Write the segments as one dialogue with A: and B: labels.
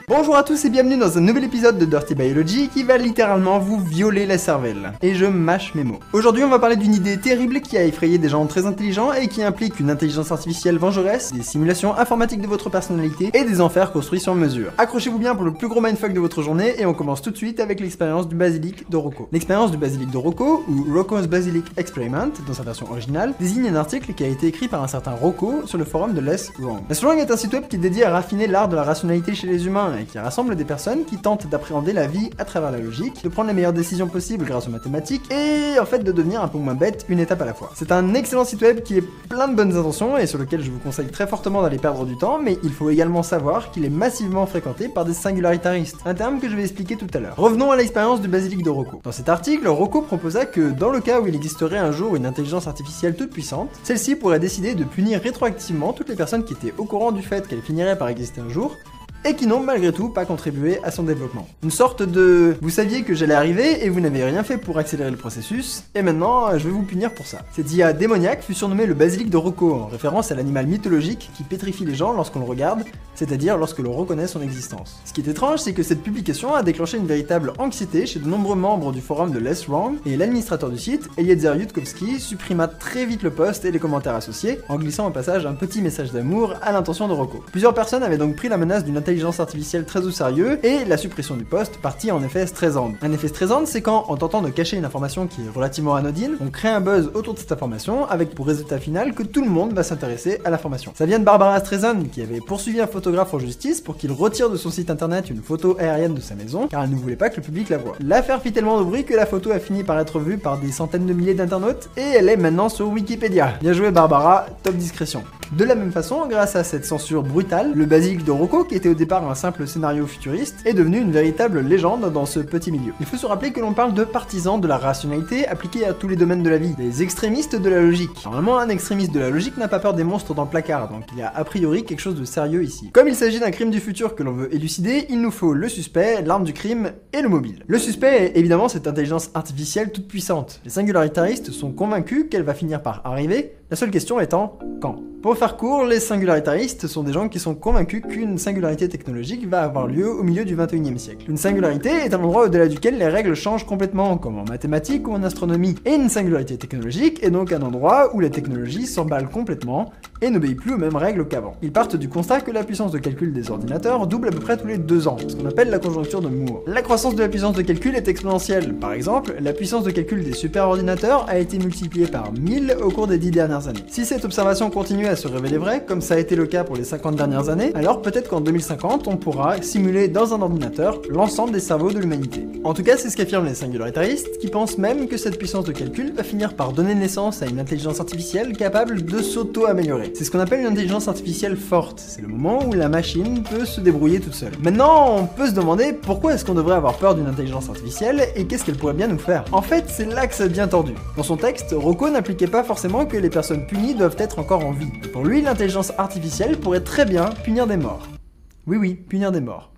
A: Bonjour à tous et bienvenue dans un nouvel épisode de Dirty Biology qui va littéralement vous violer la cervelle. Et je mâche mes mots. Aujourd'hui on va parler d'une idée terrible qui a effrayé des gens très intelligents et qui implique une intelligence artificielle vengeresse, des simulations informatiques de votre personnalité et des enfers construits sur mesure. Accrochez-vous bien pour le plus gros mindfuck de votre journée et on commence tout de suite avec l'expérience du basilic de Rocco. L'expérience du basilic de Rocco, ou Rocco's Basilic Experiment dans sa version originale, désigne un article qui a été écrit par un certain Rocco sur le forum de Less Wrong. Less Wrong est un site web qui est dédié à raffiner l'art de la rationalité chez les humains et qui rassemble des personnes qui tentent d'appréhender la vie à travers la logique, de prendre les meilleures décisions possibles grâce aux mathématiques et en fait de devenir un peu moins bête une étape à la fois. C'est un excellent site web qui est plein de bonnes intentions et sur lequel je vous conseille très fortement d'aller perdre du temps, mais il faut également savoir qu'il est massivement fréquenté par des singularitaristes, un terme que je vais expliquer tout à l'heure. Revenons à l'expérience du basilic de Rocco. Dans cet article, Rocco proposa que dans le cas où il existerait un jour une intelligence artificielle toute puissante, celle-ci pourrait décider de punir rétroactivement toutes les personnes qui étaient au courant du fait qu'elle finirait par exister un jour, et qui n'ont malgré tout pas contribué à son développement. Une sorte de « vous saviez que j'allais arriver et vous n'avez rien fait pour accélérer le processus, et maintenant je vais vous punir pour ça ». Cette IA démoniaque fut surnommée le basilic de Rocco, en référence à l'animal mythologique qui pétrifie les gens lorsqu'on le regarde, c'est-à-dire lorsque l'on reconnaît son existence. Ce qui est étrange, c'est que cette publication a déclenché une véritable anxiété chez de nombreux membres du forum de Less Wrong, et l'administrateur du site, Eliezer Yudkowsky, supprima très vite le post et les commentaires associés, en glissant au passage un petit message d'amour à l'intention de Rocco. Plusieurs personnes avaient donc pris la menace d'une intelligence artificielle très au sérieux, et la suppression du post partit en effet stressante. Un effet stressant, c'est quand, en tentant de cacher une information qui est relativement anodine, on crée un buzz autour de cette information, avec pour résultat final que tout le monde va s'intéresser à l'information. Ça vient de Barbara Streisand, qui avait poursuivi un photographe en justice pour qu'il retire de son site internet une photo aérienne de sa maison, car elle ne voulait pas que le public la voie. L'affaire fit tellement de bruit que la photo a fini par être vue par des centaines de milliers d'internautes, et elle est maintenant sur Wikipédia. Bien joué Barbara, top discrétion. De la même façon, grâce à cette censure brutale, le basilic de Rocco, qui était au départ un simple scénario futuriste, est devenu une véritable légende dans ce petit milieu. Il faut se rappeler que l'on parle de partisans de la rationalité appliquée à tous les domaines de la vie, des extrémistes de la logique. Normalement, un extrémiste de la logique n'a pas peur des monstres dans le placard, donc il y a a priori quelque chose de sérieux ici. Comme il s'agit d'un crime du futur que l'on veut élucider, il nous faut le suspect, l'arme du crime et le mobile. Le suspect est évidemment cette intelligence artificielle toute puissante. Les singularitaristes sont convaincus qu'elle va finir par arriver, la seule question étant quand. Pour faire court, les singularitaristes sont des gens qui sont convaincus qu'une singularité technologique va avoir lieu au milieu du 21e siècle. Une singularité est un endroit au-delà duquel les règles changent complètement, comme en mathématiques ou en astronomie. Et une singularité technologique est donc un endroit où la technologie s'emballe complètement et n'obéit plus aux mêmes règles qu'avant. Ils partent du constat que la puissance de calcul des ordinateurs double à peu près tous les 2 ans, ce qu'on appelle la conjoncture de Moore. La croissance de la puissance de calcul est exponentielle. Par exemple, la puissance de calcul des superordinateurs a été multipliée par 1000 au cours des 10 dernières années. Si cette observation continue à se révéler vraie, comme ça a été le cas pour les 50 dernières années, alors peut-être qu'en 2050, on pourra simuler dans un ordinateur l'ensemble des cerveaux de l'humanité. En tout cas, c'est ce qu'affirment les singularitaristes, qui pensent même que cette puissance de calcul va finir par donner naissance à une intelligence artificielle capable de s'auto-améliorer. C'est ce qu'on appelle une intelligence artificielle forte, c'est le moment où la machine peut se débrouiller toute seule. Maintenant, on peut se demander pourquoi est-ce qu'on devrait avoir peur d'une intelligence artificielle et qu'est-ce qu'elle pourrait bien nous faire. En fait, c'est là que ça devient tordu. Dans son texte, Rocco n'appliquait pas forcément que les personnes punies doivent être encore en vie. Pour lui, l'intelligence artificielle pourrait très bien punir des morts. Oui, punir des morts.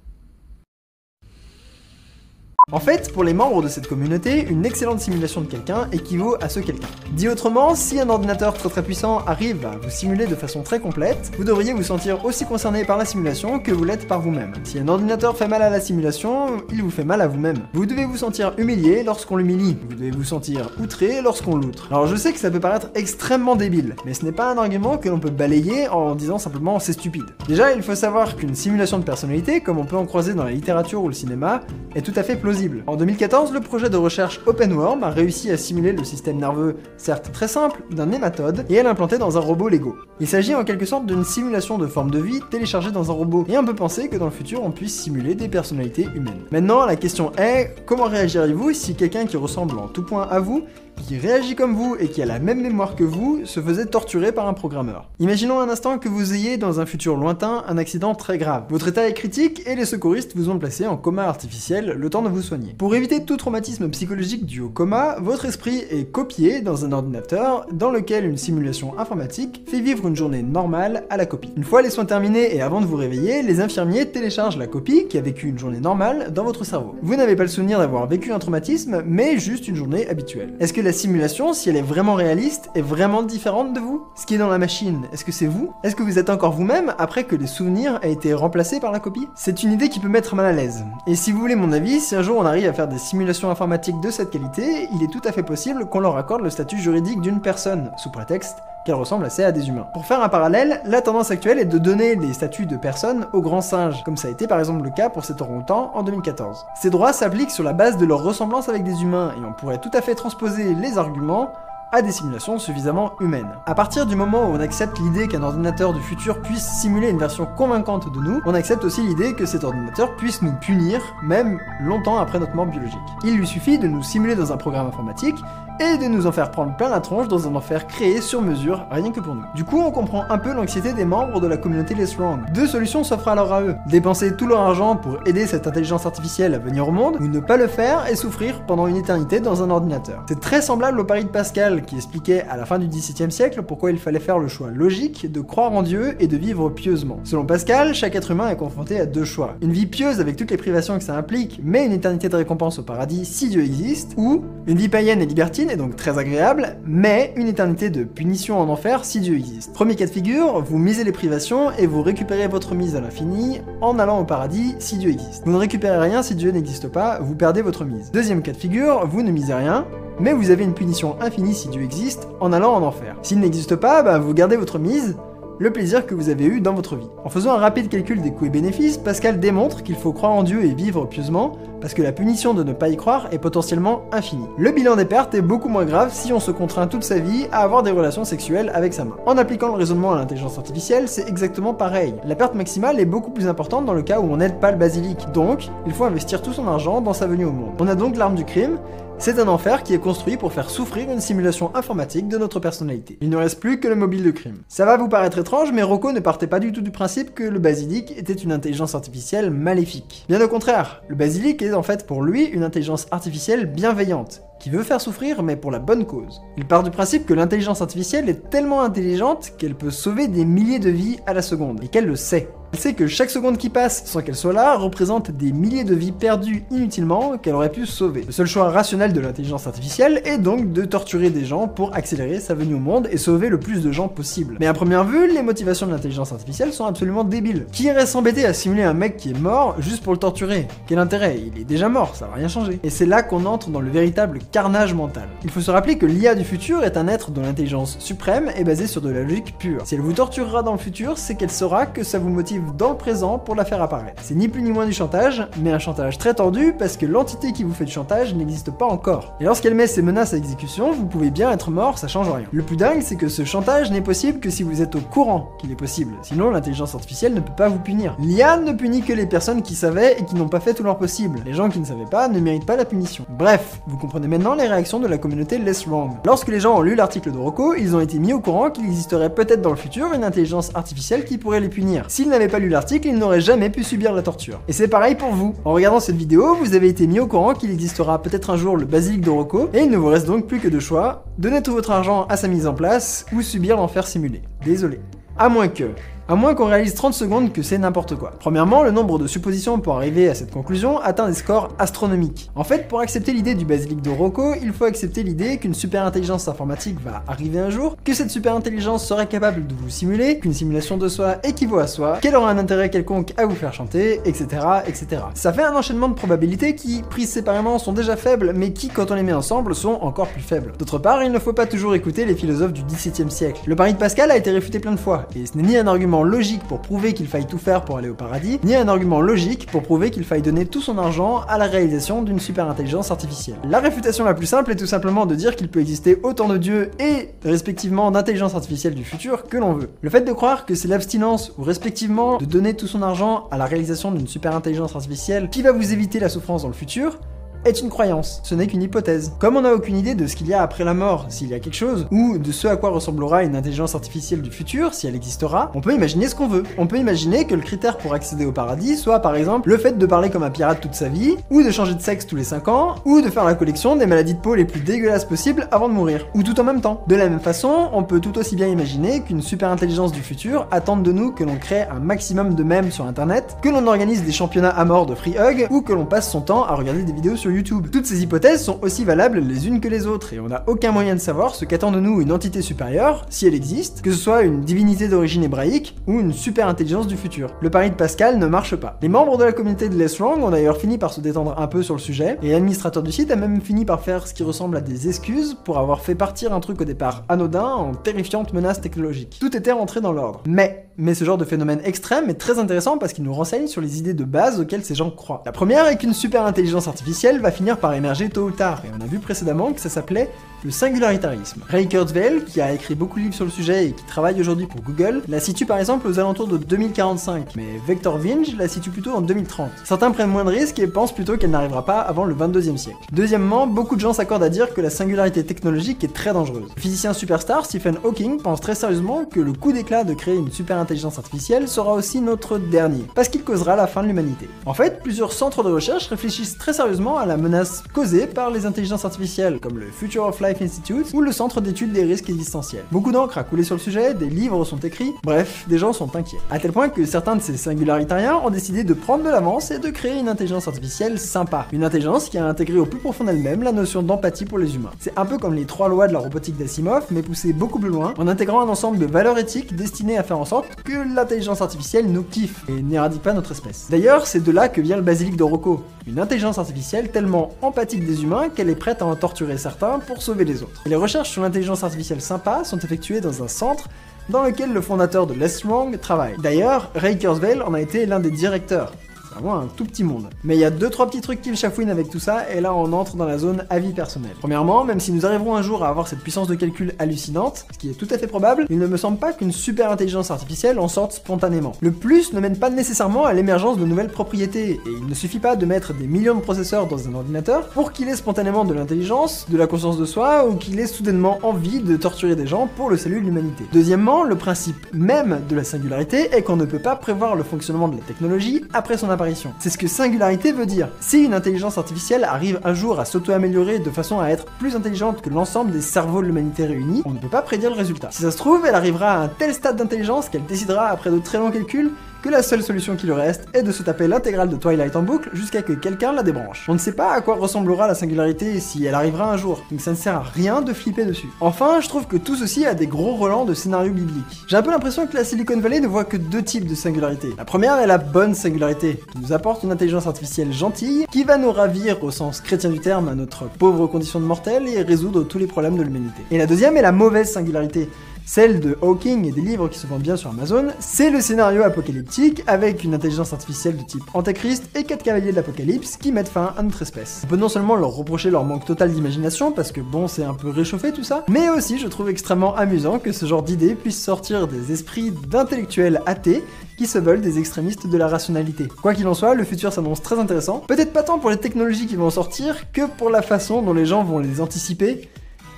A: En fait, pour les membres de cette communauté, une excellente simulation de quelqu'un équivaut à ce quelqu'un. Dit autrement, si un ordinateur très puissant arrive à vous simuler de façon très complète, vous devriez vous sentir aussi concerné par la simulation que vous l'êtes par vous-même. Si un ordinateur fait mal à la simulation, il vous fait mal à vous-même. Vous devez vous sentir humilié lorsqu'on l'humilie, vous devez vous sentir outré lorsqu'on l'outre. Alors je sais que ça peut paraître extrêmement débile, mais ce n'est pas un argument que l'on peut balayer en disant simplement c'est stupide. Déjà, il faut savoir qu'une simulation de personnalité, comme on peut en croiser dans la littérature ou le cinéma, est tout à fait plausible. En 2014, le projet de recherche OpenWorm a réussi à simuler le système nerveux, certes très simple, d'un nématode et à l'implanter dans un robot Lego. Il s'agit en quelque sorte d'une simulation de forme de vie téléchargée dans un robot, et on peut penser que dans le futur on puisse simuler des personnalités humaines. Maintenant, la question est, comment réagiriez-vous si quelqu'un qui ressemble en tout point à vous, qui réagit comme vous et qui a la même mémoire que vous, se faisait torturer par un programmeur? Imaginons un instant que vous ayez dans un futur lointain un accident très grave. Votre état est critique et les secouristes vous ont placé en coma artificiel le temps de vous soigner. Pour éviter tout traumatisme psychologique dû au coma, votre esprit est copié dans un ordinateur dans lequel une simulation informatique fait vivre une journée normale à la copie. Une fois les soins terminés et avant de vous réveiller, les infirmiers téléchargent la copie qui a vécu une journée normale dans votre cerveau. Vous n'avez pas le souvenir d'avoir vécu un traumatisme, mais juste une journée habituelle. Est-ce que la simulation, si elle est vraiment réaliste, est vraiment différente de vous? Ce qui est dans la machine, est-ce que c'est vous? Est-ce que vous êtes encore vous-même après que les souvenirs aient été remplacés par la copie? C'est une idée qui peut mettre mal à l'aise. Et si vous voulez mon avis, si un jour on arrive à faire des simulations informatiques de cette qualité, il est tout à fait possible qu'on leur accorde le statut juridique d'une personne, sous prétexte qu'elle ressemble assez à des humains. Pour faire un parallèle, la tendance actuelle est de donner des statuts de personnes aux grands singes, comme ça a été par exemple le cas pour ces orang-outans en 2014. Ces droits s'appliquent sur la base de leur ressemblance avec des humains, et on pourrait tout à fait transposer les arguments à des simulations suffisamment humaines. À partir du moment où on accepte l'idée qu'un ordinateur du futur puisse simuler une version convaincante de nous, on accepte aussi l'idée que cet ordinateur puisse nous punir, même longtemps après notre mort biologique. Il lui suffit de nous simuler dans un programme informatique, et de nous en faire prendre plein la tronche dans un enfer créé sur mesure, rien que pour nous. Du coup, on comprend un peu l'anxiété des membres de la communauté Less Wrong. Deux solutions s'offrent alors à eux. Dépenser tout leur argent pour aider cette intelligence artificielle à venir au monde, ou ne pas le faire et souffrir pendant une éternité dans un ordinateur. C'est très semblable au pari de Pascal, qui expliquait à la fin du XVIIe siècle pourquoi il fallait faire le choix logique de croire en Dieu et de vivre pieusement. Selon Pascal, chaque être humain est confronté à deux choix. Une vie pieuse avec toutes les privations que ça implique, mais une éternité de récompense au paradis si Dieu existe, ou une vie païenne et libertine, et donc très agréable, mais une éternité de punition en enfer si Dieu existe. Premier cas de figure, vous misez les privations et vous récupérez votre mise à l'infini en allant au paradis si Dieu existe. Vous ne récupérez rien si Dieu n'existe pas, vous perdez votre mise. Deuxième cas de figure, vous ne misez rien, mais vous avez une punition infinie si Dieu existe en allant en enfer. S'il n'existe pas, vous gardez votre mise, le plaisir que vous avez eu dans votre vie. En faisant un rapide calcul des coûts et bénéfices, Pascal démontre qu'il faut croire en Dieu et vivre pieusement, parce que la punition de ne pas y croire est potentiellement infinie. Le bilan des pertes est beaucoup moins grave si on se contraint toute sa vie à avoir des relations sexuelles avec sa main. En appliquant le raisonnement à l'intelligence artificielle, c'est exactement pareil. La perte maximale est beaucoup plus importante dans le cas où on n'aide pas le basilic, donc il faut investir tout son argent dans sa venue au monde. On a donc l'arme du crime. C'est un enfer qui est construit pour faire souffrir une simulation informatique de notre personnalité. Il ne reste plus que le mobile de crime. Ça va vous paraître étrange, mais Rocco ne partait pas du tout du principe que le basilic était une intelligence artificielle maléfique. Bien au contraire, le basilic est en fait pour lui une intelligence artificielle bienveillante, qui veut faire souffrir mais pour la bonne cause. Il part du principe que l'intelligence artificielle est tellement intelligente qu'elle peut sauver des milliers de vies à la seconde, et qu'elle le sait. Elle sait que chaque seconde qui passe sans qu'elle soit là représente des milliers de vies perdues inutilement qu'elle aurait pu sauver. Le seul choix rationnel de l'intelligence artificielle est donc de torturer des gens pour accélérer sa venue au monde et sauver le plus de gens possible. Mais à première vue, les motivations de l'intelligence artificielle sont absolument débiles. Qui irait s'embêter à simuler un mec qui est mort juste pour le torturer? Quel intérêt? Il est déjà mort, ça va rien changer. Et c'est là qu'on entre dans le véritable carnage mental. Il faut se rappeler que l'IA du futur est un être dont l'intelligence suprême est basée sur de la logique pure. Si elle vous torturera dans le futur, c'est qu'elle saura que ça vous motive dans le présent pour la faire apparaître. C'est ni plus ni moins du chantage, mais un chantage très tordu parce que l'entité qui vous fait du chantage n'existe pas encore. Et lorsqu'elle met ses menaces à exécution, vous pouvez bien être mort, ça change rien. Le plus dingue, c'est que ce chantage n'est possible que si vous êtes au courant qu'il est possible. Sinon, l'intelligence artificielle ne peut pas vous punir. L'IA ne punit que les personnes qui savaient et qui n'ont pas fait tout leur possible. Les gens qui ne savaient pas ne méritent pas la punition. Bref, vous comprenez maintenant les réactions de la communauté Less Wrong. Lorsque les gens ont lu l'article de Rocco, ils ont été mis au courant qu'il existerait peut-être dans le futur une intelligence artificielle qui pourrait les punir. S'ils n'avaient pas lu l'article, ils n'auraient jamais pu subir la torture. Et c'est pareil pour vous. En regardant cette vidéo, vous avez été mis au courant qu'il existera peut-être un jour le basilic de Rocco, et il ne vous reste donc plus que deux choix: donner tout votre argent à sa mise en place, ou subir l'enfer simulé. Désolé. À moins qu'on réalise 30 secondes que c'est n'importe quoi. Premièrement, le nombre de suppositions pour arriver à cette conclusion atteint des scores astronomiques. En fait, pour accepter l'idée du basilic de Rocco, il faut accepter l'idée qu'une super intelligence informatique va arriver un jour, que cette super intelligence serait capable de vous simuler, qu'une simulation de soi équivaut à soi, qu'elle aura un intérêt quelconque à vous faire chanter, etc., etc. Ça fait un enchaînement de probabilités qui, prises séparément, sont déjà faibles, mais qui, quand on les met ensemble, sont encore plus faibles. D'autre part, il ne faut pas toujours écouter les philosophes du XVIIe siècle. Le pari de Pascal a été réfuté plein de fois, et ce n'est ni un argument logique pour prouver qu'il faille tout faire pour aller au paradis, ni un argument logique pour prouver qu'il faille donner tout son argent à la réalisation d'une super intelligence artificielle. La réfutation la plus simple est tout simplement de dire qu'il peut exister autant de dieux et respectivement d'intelligence artificielle du futur que l'on veut. Le fait de croire que c'est l'abstinence ou respectivement de donner tout son argent à la réalisation d'une super intelligence artificielle qui va vous éviter la souffrance dans le futur est une croyance, ce n'est qu'une hypothèse. Comme on n'a aucune idée de ce qu'il y a après la mort, s'il y a quelque chose, ou de ce à quoi ressemblera une intelligence artificielle du futur, si elle existera, on peut imaginer ce qu'on veut. On peut imaginer que le critère pour accéder au paradis soit par exemple le fait de parler comme un pirate toute sa vie, ou de changer de sexe tous les 5 ans, ou de faire la collection des maladies de peau les plus dégueulasses possibles avant de mourir, ou tout en même temps. De la même façon, on peut tout aussi bien imaginer qu'une super intelligence du futur attende de nous que l'on crée un maximum de mèmes sur internet, que l'on organise des championnats à mort de free hug, ou que l'on passe son temps à regarder des vidéos sur YouTube. Toutes ces hypothèses sont aussi valables les unes que les autres, et on n'a aucun moyen de savoir ce qu'attend de nous une entité supérieure, si elle existe, que ce soit une divinité d'origine hébraïque, ou une super intelligence du futur. Le pari de Pascal ne marche pas. Les membres de la communauté de Less Wrong ont d'ailleurs fini par se détendre un peu sur le sujet, et l'administrateur du site a même fini par faire ce qui ressemble à des excuses pour avoir fait partir un truc au départ anodin en terrifiante menace technologique. Tout était rentré dans l'ordre. Mais ce genre de phénomène extrême est très intéressant parce qu'il nous renseigne sur les idées de base auxquelles ces gens croient. La première est qu'une super intelligence artificielle va finir par émerger tôt ou tard, et on a vu précédemment que ça s'appelait le singularitarisme. Ray Kurzweil, qui a écrit beaucoup de livres sur le sujet et qui travaille aujourd'hui pour Google, la situe par exemple aux alentours de 2045, mais Vector Vinge la situe plutôt en 2030. Certains prennent moins de risques et pensent plutôt qu'elle n'arrivera pas avant le 22e siècle. Deuxièmement, beaucoup de gens s'accordent à dire que la singularité technologique est très dangereuse. Le physicien superstar Stephen Hawking pense très sérieusement que le coup d'éclat de créer une super intelligence artificielle sera aussi notre dernier, parce qu'il causera la fin de l'humanité. En fait, plusieurs centres de recherche réfléchissent très sérieusement à la menace causée par les intelligences artificielles, comme le Future of Life Institute ou le Centre d'études des risques existentiels. Beaucoup d'encre a coulé sur le sujet, des livres sont écrits, bref, des gens sont inquiets. À tel point que certains de ces singularitariens ont décidé de prendre de l'avance et de créer une intelligence artificielle sympa. Une intelligence qui a intégré au plus profond d'elle-même la notion d'empathie pour les humains. C'est un peu comme les 3 lois de la robotique d'Asimov, mais poussé beaucoup plus loin, en intégrant un ensemble de valeurs éthiques destinées à faire en sorte que l'intelligence artificielle nous kiffe et n'éradique pas notre espèce. D'ailleurs, c'est de là que vient le basilic de Rocco, une intelligence artificielle tellement empathique des humains qu'elle est prête à en torturer certains pour sauver les autres. Et les recherches sur l'intelligence artificielle sympa sont effectuées dans un centre dans lequel le fondateur de Less Wrong travaille. D'ailleurs, Ray Kurzweil en a été l'un des directeurs. C'est vraiment un tout petit monde. Mais il y a 2-3 petits trucs qui me chafouinent avec tout ça, et là on entre dans la zone avis personnel. Premièrement, même si nous arriverons un jour à avoir cette puissance de calcul hallucinante, ce qui est tout à fait probable, il ne me semble pas qu'une super intelligence artificielle en sorte spontanément. Le plus ne mène pas nécessairement à l'émergence de nouvelles propriétés, et il ne suffit pas de mettre des millions de processeurs dans un ordinateur pour qu'il ait spontanément de l'intelligence, de la conscience de soi, ou qu'il ait soudainement envie de torturer des gens pour le salut de l'humanité. Deuxièmement, le principe même de la singularité est qu'on ne peut pas prévoir le fonctionnement de la technologie après son apparition. C'est ce que singularité veut dire. Si une intelligence artificielle arrive un jour à s'auto-améliorer de façon à être plus intelligente que l'ensemble des cerveaux de l'humanité réunis, on ne peut pas prédire le résultat. Si ça se trouve, elle arrivera à un tel stade d'intelligence qu'elle décidera après de très longs calculs que la seule solution qui lui reste est de se taper l'intégrale de Twilight en boucle jusqu'à que quelqu'un la débranche. On ne sait pas à quoi ressemblera la singularité si elle arrivera un jour, donc ça ne sert à rien de flipper dessus. Enfin, je trouve que tout ceci a des gros relents de scénarios bibliques. J'ai un peu l'impression que la Silicon Valley ne voit que 2 types de singularité. La première est la bonne singularité, qui nous apporte une intelligence artificielle gentille, qui va nous ravir au sens chrétien du terme à notre pauvre condition de mortel et résoudre tous les problèmes de l'humanité. Et la deuxième est la mauvaise singularité, celle de Hawking et des livres qui se vendent bien sur Amazon. C'est le scénario apocalyptique avec une intelligence artificielle de type Antéchrist et 4 cavaliers de l'apocalypse qui mettent fin à notre espèce. On peut non seulement leur reprocher leur manque total d'imagination parce que bon, c'est un peu réchauffé tout ça, mais aussi je trouve extrêmement amusant que ce genre d'idées puisse sortir des esprits d'intellectuels athées qui se veulent des extrémistes de la rationalité. Quoi qu'il en soit, le futur s'annonce très intéressant, peut-être pas tant pour les technologies qui vont sortir que pour la façon dont les gens vont les anticiper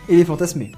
A: et les fantasmer.